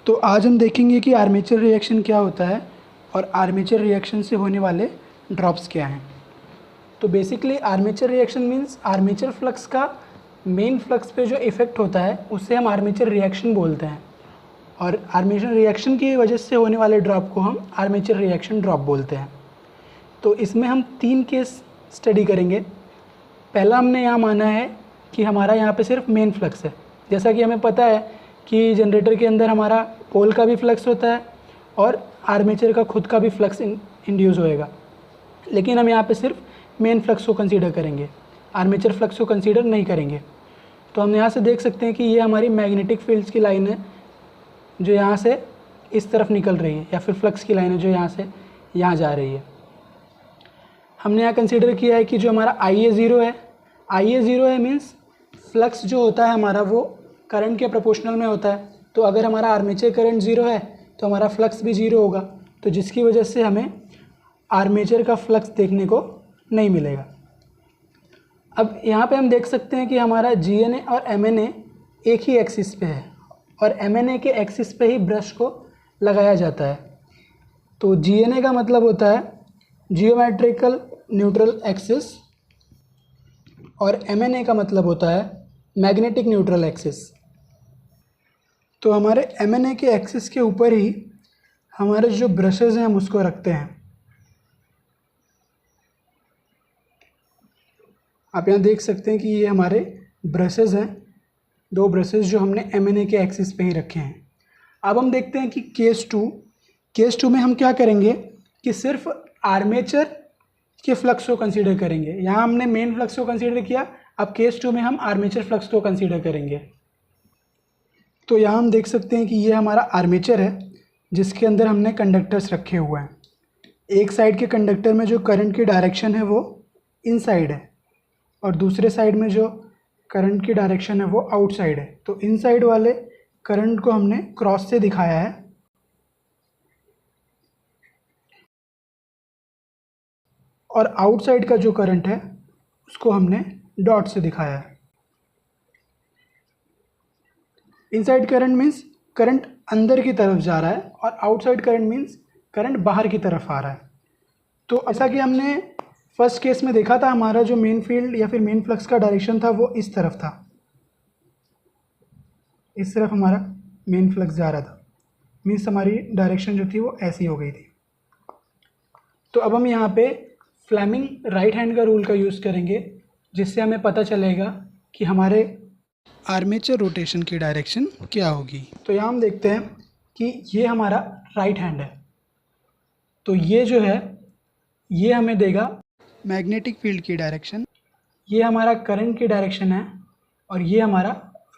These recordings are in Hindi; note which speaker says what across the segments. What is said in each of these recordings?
Speaker 1: तो आज हम देखेंगे कि आर्मेचर रिएक्शन क्या होता है और आर्मेचर रिएक्शन से होने वाले ड्रॉप्स क्या हैं। तो basically armature reaction means armature flux का मेन फ्लक्स पे जो इफ़ेक्ट होता है उसे हम आर्मेचर रिएक्शन बोलते हैं, और आर्मेचर रिएक्शन की वजह से होने वाले ड्रॉप को हम आर्मेचर रिएक्शन ड्रॉप बोलते हैं। तो इसमें हम 3 केस स्टडी करेंगे। पहला हमने यहाँ माना है कि हमारा यहाँ पे सिर्फ मेन फ्लक्स है। जैसा कि हमें पता है कि जनरेटर के अंदर हमारा पोल का भी फ्लक्स होता है और आर्मेचर का खुद का भी फ्लक्स इंड्यूस होएगा, लेकिन हम यहाँ पे सिर्फ मेन फ्लक्स को कंसीडर करेंगे, आर्मेचर फ्लक्स को कंसीडर नहीं करेंगे। तो हम यहाँ से देख सकते हैं कि ये हमारी मैग्नेटिक फील्ड्स की लाइन है जो यहाँ से इस तरफ निकल रही है, या फिर फ्लक्स की लाइन है जो यहाँ से यहाँ जा रही है। हमने यहाँ कंसीडर किया है कि जो हमारा IA 0 है, IA 0 है मीन्स फ्लक्स जो होता है हमारा वो करंट के प्रोपोर्शनल में होता है। तो अगर हमारा आर्मेचर करंट 0 है तो हमारा फ्लक्स भी 0 होगा, तो जिसकी वजह से हमें आर्मेचर का फ्लक्स देखने को नहीं मिलेगा। अब यहाँ पे हम देख सकते हैं कि हमारा GNA और MNA एक ही एक्सिस पे है और MNA के एक्सिस पे ही ब्रश को लगाया जाता है। तो GNA का मतलब होता है जियोमेट्रिकल न्यूट्रल एक्सिस और MNA का मतलब होता है मैग्नेटिक न्यूट्रल एक्सिस। तो हमारे MNA के एक्सिस के ऊपर ही हमारे जो ब्रशेज़ हैं हम उसको रखते हैं। आप यहाँ देख सकते हैं कि ये हमारे ब्रशेज़ हैं, 2 ब्रशेज़ जो हमने MNA के एक्सिस पे ही रखे हैं। अब हम देखते हैं कि केस 2 में हम क्या करेंगे कि सिर्फ आर्मेचर के फ्लक्स को कंसीडर करेंगे। यहाँ हमने मेन फ्लक्स को कंसीडर किया, अब केस 2 में हम आर्मेचर फ्लक्स को कंसीडर करेंगे। तो यहाँ हम देख सकते हैं कि ये हमारा आर्मेचर है जिसके अंदर हमने कंडक्टर्स रखे हुए हैं। एक साइड के कंडक्टर में जो करंट की डायरेक्शन है वो इनसाइड है और दूसरे साइड में जो करंट की डायरेक्शन है वो आउटसाइड है। तो इनसाइड वाले करंट को हमने क्रॉस से दिखाया है और आउटसाइड का जो करंट है उसको हमने डॉट से दिखाया है। इनसाइड करंट मीन्स करंट अंदर की तरफ जा रहा है और आउटसाइड करंट मीन्स करंट बाहर की तरफ आ रहा है। तो ऐसा कि हमने फर्स्ट केस में देखा था, हमारा जो मेन फील्ड या फिर मेन फ्लक्स का डायरेक्शन था वो इस तरफ था, इस तरफ हमारा मेन फ्लक्स जा रहा था, मीन्स हमारी डायरेक्शन जो थी वो ऐसी हो गई थी। तो अब हम यहाँ पे फ्लेमिंग राइट हैंड का रूल का यूज़ करेंगे जिससे हमें पता चलेगा कि हमारे आर्मेचर रोटेशन की डायरेक्शन क्या होगी। तो यहाँ हम देखते हैं कि ये हमारा राइट हैंड है, तो ये जो है ये हमें देगा मैग्नेटिक फील्ड की डायरेक्शन, ये हमारा करंट की डायरेक्शन है और ये हमारा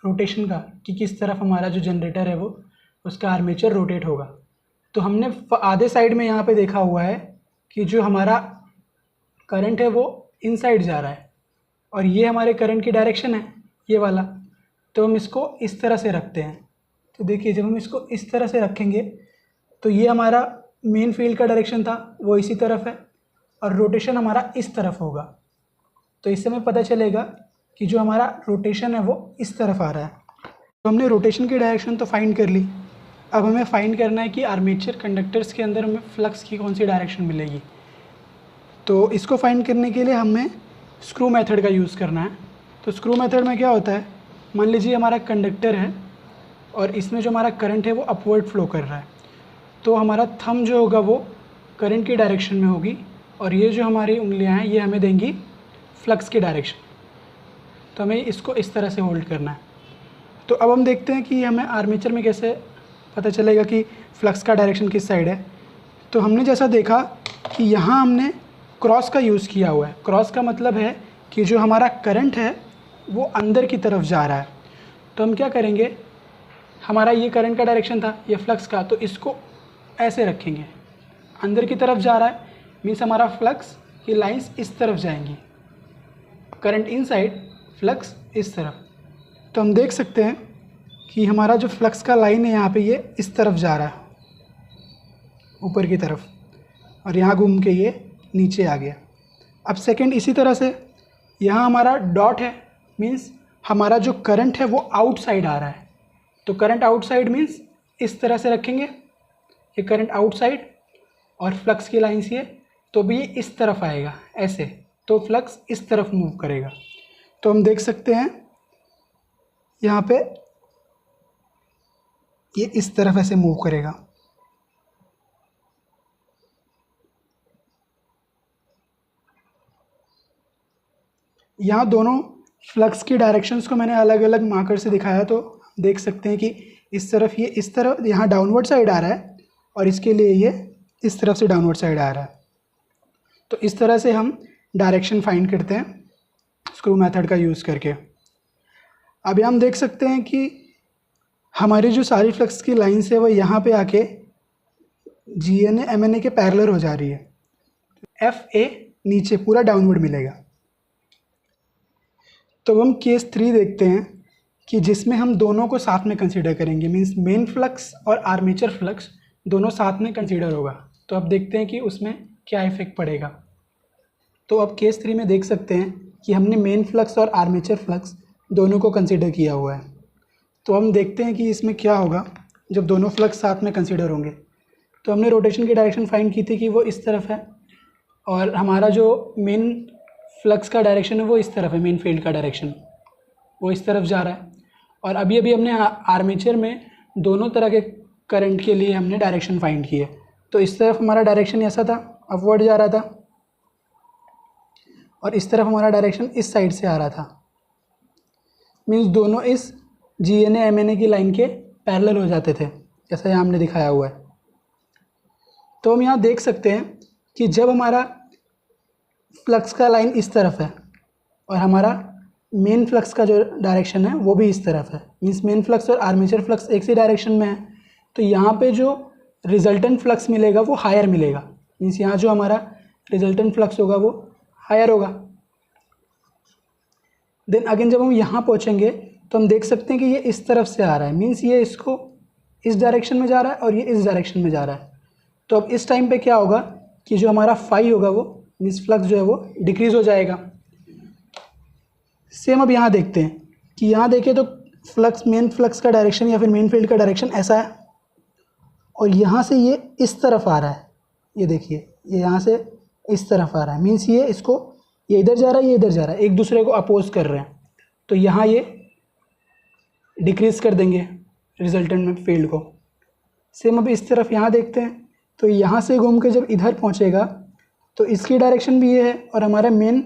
Speaker 1: रोटेशन का कि किस तरफ हमारा जो जनरेटर है वो उसका आर्मेचर रोटेट होगा। तो हमने आधे साइड में यहाँ पे देखा हुआ है कि जो हमारा करंट है वो इनसाइड जा रहा है और ये हमारे करंट की डायरेक्शन है ये वाला। तो हम इसको इस तरह से रखते हैं। तो देखिए जब हम इसको इस तरह से रखेंगे तो ये हमारा मेन फील्ड का डायरेक्शन था वो इसी तरफ है और रोटेशन हमारा इस तरफ होगा। तो इससे हमें पता चलेगा कि जो हमारा रोटेशन है वो इस तरफ आ रहा है। तो हमने रोटेशन की डायरेक्शन तो फाइंड कर ली, अब हमें फाइंड करना है कि आर्मेचर कंडक्टर्स के अंदर हमें फ्लक्स की कौन सी डायरेक्शन मिलेगी। तो इसको फाइंड करने के लिए हमें स्क्रू मेथड का यूज़ करना है। तो स्क्रू मेथड में क्या होता है, मान लीजिए हमारा कंडक्टर है और इसमें जो हमारा करंट है वो अपवर्ड फ्लो कर रहा है, तो हमारा थंब जो होगा वो करंट की डायरेक्शन में होगी और ये जो हमारी उंगलियां हैं ये हमें देंगी फ्लक्स की डायरेक्शन। तो हमें इसको इस तरह से होल्ड करना है। तो अब हम देखते हैं कि हमें आर्मेचर में कैसे पता चलेगा कि फ्लक्स का डायरेक्शन किस साइड है। तो हमने जैसा देखा कि यहाँ हमने क्रॉस का यूज़ किया हुआ है। क्रॉस का मतलब है कि जो हमारा करंट है वो अंदर की तरफ जा रहा है। तो हम क्या करेंगे, हमारा ये करंट का डायरेक्शन था ये फ्लक्स का, तो इसको ऐसे रखेंगे, अंदर की तरफ जा रहा है मीन्स हमारा फ्लक्स की लाइंस इस तरफ जाएंगी, करंट इनसाइड फ्लक्स इस तरफ। तो हम देख सकते हैं कि हमारा जो फ्लक्स का लाइन है यहाँ पे ये इस तरफ जा रहा है ऊपर की तरफ और यहाँ घूम के ये नीचे आ गया। अब सेकंड इसी तरह से यहाँ हमारा डॉट है मीन्स हमारा जो करंट है वो आउटसाइड आ रहा है। तो करंट आउटसाइड मीन्स इस तरह से रखेंगे, ये करंट आउटसाइड और फ्लक्स की लाइन्स ये, तो भी इस तरफ आएगा ऐसे, तो फ्लक्स इस तरफ मूव करेगा। तो हम देख सकते हैं यहाँ पे ये इस तरफ ऐसे मूव करेगा। यहाँ दोनों फ्लक्स की डायरेक्शंस को मैंने अलग अलग मार्कर से दिखाया, तो देख सकते हैं कि इस तरफ ये इस तरफ यहाँ डाउनवर्ड साइड आ रहा है और इसके लिए ये इस तरफ से डाउनवर्ड साइड आ रहा है। तो इस तरह से हम डायरेक्शन फाइंड करते हैं स्क्रू मेथड का यूज़ करके। अभी हम देख सकते हैं कि हमारी जो सारी फ्लक्स की लाइन्स है वो यहाँ पे आके GNA MNA के पैरेलल हो जा रही है। FA नीचे पूरा डाउनवर्ड मिलेगा। तो हम केस 3 देखते हैं कि जिसमें हम दोनों को साथ में कंसीडर करेंगे, मींस मेन फ्लक्स और आर्मेचर फ्लक्स दोनों साथ में कंसीडर होगा। तो अब देखते हैं कि उसमें क्या इफेक्ट पड़ेगा। तो अब केस 3 में देख सकते हैं कि हमने मेन फ्लक्स और आर्मेचर फ्लक्स दोनों को कंसीडर किया हुआ है। तो हम देखते हैं कि इसमें क्या होगा जब दोनों फ्लक्स साथ में कंसीडर होंगे। तो हमने रोटेशन की डायरेक्शन फाइंड की थी कि वो इस तरफ है और हमारा जो मेन फ्लक्स का डायरेक्शन है वो इस तरफ है, मेन फील्ड का डायरेक्शन वो इस तरफ जा रहा है। और अभी अभी हमने आर्मेचर में दोनों तरह के करंट के लिए हमने डायरेक्शन फाइंड की है। तो इस तरफ हमारा डायरेक्शन ऐसा था, अपवर्ड जा रहा था, और इस तरफ हमारा डायरेक्शन इस साइड से आ रहा था। मीन्स दोनों इस GNA MNA की लाइन के पैरेलल हो जाते थे, जैसा यहाँ हमने दिखाया हुआ है। तो हम यहाँ देख सकते हैं कि जब हमारा फ्लक्स का लाइन इस तरफ है और हमारा मेन फ्लक्स का जो डायरेक्शन है वो भी इस तरफ है, मीन्स मेन फ्लक्स और आर्मेचर फ्लक्स एक सी डायरेक्शन में है, तो यहाँ पे जो रिजल्टेंट फ्लक्स मिलेगा वो हायर मिलेगा। मीन्स यहाँ जो हमारा रिजल्टेंट फ्लक्स होगा वो हायर होगा। देन अगेन जब हम यहाँ पहुँचेंगे तो हम देख सकते हैं कि ये इस तरफ से आ रहा है, मीन्स ये इसको इस डायरेक्शन में जा रहा है और ये इस डायरेक्शन में जा रहा है। तो अब इस टाइम पे क्या होगा कि जो हमारा फाई होगा वो मीन्स फ्लक्स जो है वो डिक्रीज़ हो जाएगा। सेम अब यहाँ देखते हैं कि यहाँ देखें तो फ्लक्स, मेन फ्लक्स का डायरेक्शन या फिर मेन फील्ड का डायरेक्शन ऐसा है और यहाँ से ये इस तरफ आ रहा है। ये देखिए ये यहाँ से इस तरफ आ रहा है, मीन्स ये इसको, ये इधर जा रहा है, ये इधर जा रहा है, एक दूसरे को अपोज कर रहे हैं। तो यहाँ ये डिक्रीज़ कर देंगे रिजल्टेंट में फील्ड को। सेम अब इस तरफ यहाँ देखते हैं तो यहाँ से घूम के जब इधर पहुँचेगा तो इसकी डायरेक्शन भी ये है और हमारा मेन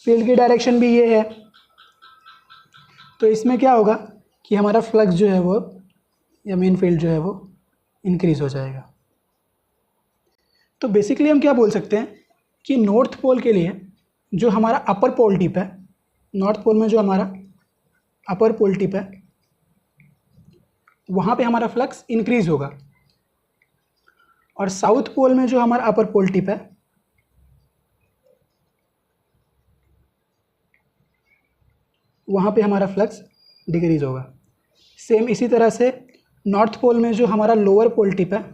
Speaker 1: फील्ड की डायरेक्शन भी ये है। तो इसमें क्या होगा कि हमारा फ्लक्स जो है वो या मेन फील्ड जो है वो इंक्रीज़ हो जाएगा। तो बेसिकली हम क्या बोल सकते हैं कि नॉर्थ पोल के लिए जो हमारा अपर पोल टिप है, नॉर्थ पोल में जो हमारा अपर पोल टिप है वहाँ पे हमारा फ्लक्स इंक्रीज़ होगा, और साउथ पोल में जो हमारा अपर पोल टिप है वहाँ पे हमारा फ्लक्स डिक्रीज़ होगा। सेम इसी तरह से नॉर्थ पोल में जो हमारा लोअर पोल टिप है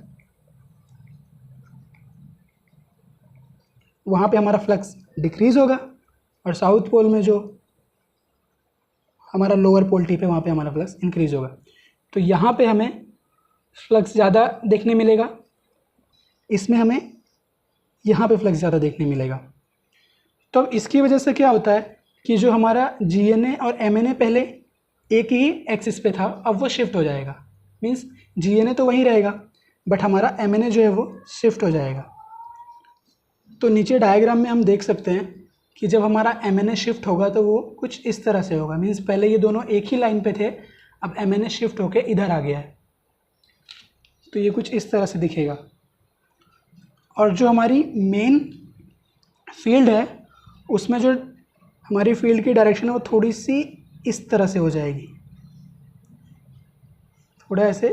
Speaker 1: वहाँ पे हमारा फ्लक्स डिक्रीज़ होगा, और साउथ पोल में जो हमारा लोअर पोल टिप है वहाँ पे हमारा फ्लक्स इंक्रीज़ होगा। तो यहाँ पे हमें फ्लक्स ज़्यादा देखने मिलेगा, इसमें हमें यहाँ पे फ्लक्स ज़्यादा देखने मिलेगा। तो अब इसकी वजह से क्या होता है कि जो हमारा GNA और MNA पहले एक ही एक्सिस पे था अब वो शिफ्ट हो जाएगा। मीन्स GNA तो वहीं रहेगा बट हमारा MNA जो है वो शिफ्ट हो जाएगा। तो नीचे डायग्राम में हम देख सकते हैं कि जब हमारा MNA शिफ्ट होगा तो वो कुछ इस तरह से होगा। मीन्स पहले ये दोनों एक ही लाइन पे थे, अब MNA शिफ्ट होके इधर आ गया है, तो ये कुछ इस तरह से दिखेगा। और जो हमारी मेन फील्ड है उसमें जो हमारी फील्ड की डायरेक्शन है वो थोड़ी सी इस तरह से हो जाएगी, थोड़ा ऐसे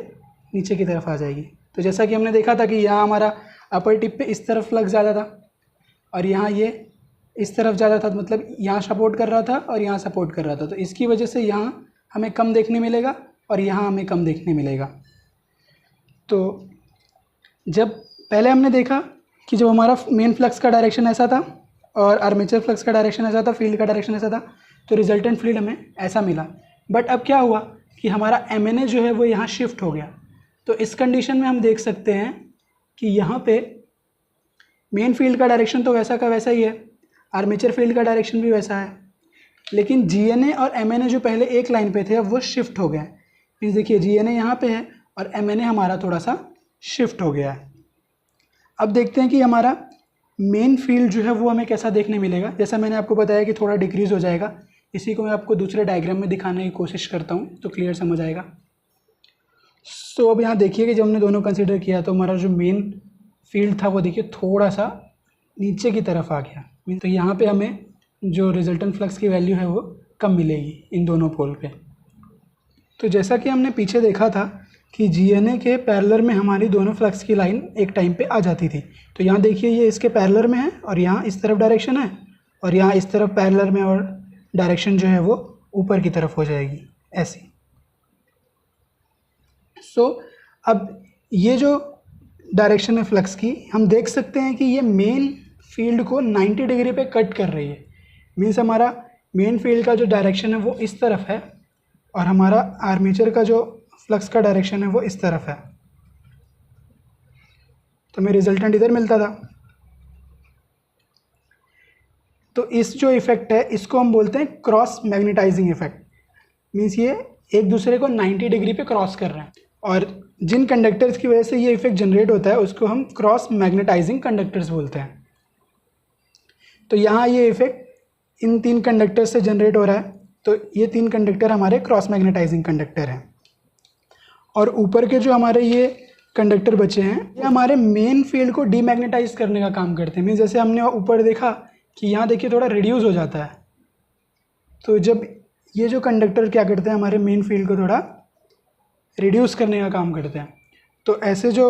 Speaker 1: नीचे की तरफ आ जाएगी। तो जैसा कि हमने देखा था कि यहाँ हमारा अपर टिप पे इस तरफ फ्लक्स ज़्यादा था और यहाँ ये इस तरफ ज़्यादा था, मतलब यहाँ सपोर्ट कर रहा था और यहाँ सपोर्ट कर रहा था। तो इसकी वजह से यहाँ हमें कम देखने मिलेगा और यहाँ हमें कम देखने मिलेगा। तो जब पहले हमने देखा कि जब हमारा मेन फ्लक्स का डायरेक्शन ऐसा था और आर्मेचर फ्लक्स का डायरेक्शन ऐसा था, फील्ड का डायरेक्शन ऐसा था, तो रिजल्टेंट फील्ड हमें ऐसा मिला। बट अब क्या हुआ कि हमारा MNA जो है वो यहाँ शिफ्ट हो गया। तो इस कंडीशन में हम देख सकते हैं कि यहाँ पे मेन फील्ड का डायरेक्शन तो वैसा का वैसा ही है, आर्मेचर फील्ड का डायरेक्शन भी वैसा है, लेकिन GNA और MNA जो पहले एक लाइन पे थे अब वो शिफ्ट हो गया है। मीन्स देखिए GNA यहाँ पे है और MNA हमारा थोड़ा सा शिफ्ट हो गया है। अब देखते हैं कि हमारा मेन फील्ड जो है वो हमें कैसा देखने मिलेगा। जैसा मैंने आपको बताया कि थोड़ा डिक्रीज़ हो जाएगा, इसी को मैं आपको दूसरे डायग्राम में दिखाने की कोशिश करता हूँ तो क्लियर समझ आएगा। सो अब यहाँ देखिए कि जब हमने दोनों कंसिडर किया तो हमारा जो मेन फील्ड था वो देखिए थोड़ा सा नीचे की तरफ आ गया। तो यहाँ पे हमें जो रिजल्टेंट फ्लक्स की वैल्यू है वो कम मिलेगी इन दोनों पोल पे। तो जैसा कि हमने पीछे देखा था कि GNA के पैरेलल में हमारी दोनों फ्लक्स की लाइन एक टाइम पे आ जाती थी। तो यहाँ देखिए ये इसके पैरेलल में है और यहाँ इस तरफ डायरेक्शन है और यहाँ इस तरफ पैरेलल में, और डायरेक्शन जो है वो ऊपर की तरफ हो जाएगी ऐसी। सो अब ये जो डायरेक्शन है फ्लक्स की, हम देख सकते हैं कि ये मेन फील्ड को 90 डिग्री पे कट कर रही है। मीन्स हमारा मेन फील्ड का जो डायरेक्शन है वो इस तरफ है और हमारा आर्मेचर का जो फ्लक्स का डायरेक्शन है वो इस तरफ है। तो हमें रिजल्टेंट इधर मिलता था। तो इस जो इफेक्ट है इसको हम बोलते हैं क्रॉस मैग्नेटाइजिंग इफेक्ट। मीन्स ये एक दूसरे को 90 डिग्री पे क्रॉस कर रहे हैं और जिन कंडक्टर्स की वजह से ये इफेक्ट जनरेट होता है उसको हम क्रॉस मैग्नेटाइजिंग कंडक्टर्स बोलते हैं। तो यहाँ ये इफेक्ट इन 3 कंडक्टर से जनरेट हो रहा है। तो ये 3 कंडक्टर हमारे क्रॉस मैग्नेटाइजिंग कंडक्टर हैं और ऊपर के जो हमारे ये कंडक्टर बचे हैं ये हमारे मेन फील्ड को डीमैग्नेटाइज करने का काम करते हैं। मीन्स जैसे हमने ऊपर देखा कि यहाँ देखिए थोड़ा रिड्यूस हो जाता है, तो जब ये जो कंडक्टर क्या करते हैं हमारे मेन फील्ड को थोड़ा रिड्यूस करने का काम करते हैं। तो ऐसे जो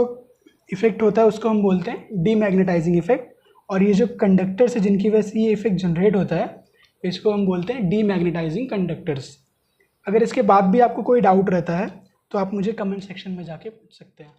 Speaker 1: इफेक्ट होता है उसको हम बोलते हैं डीमैग्नेटाइजिंग इफेक्ट। और ये जो कंडक्टर्स है जिनकी वजह से ये इफेक्ट जनरेट होता है इसको हम बोलते हैं डीमैग्नेटाइजिंग कंडक्टर्स। अगर इसके बाद भी आपको कोई डाउट रहता है तो आप मुझे कमेंट सेक्शन में जाके पूछ सकते हैं।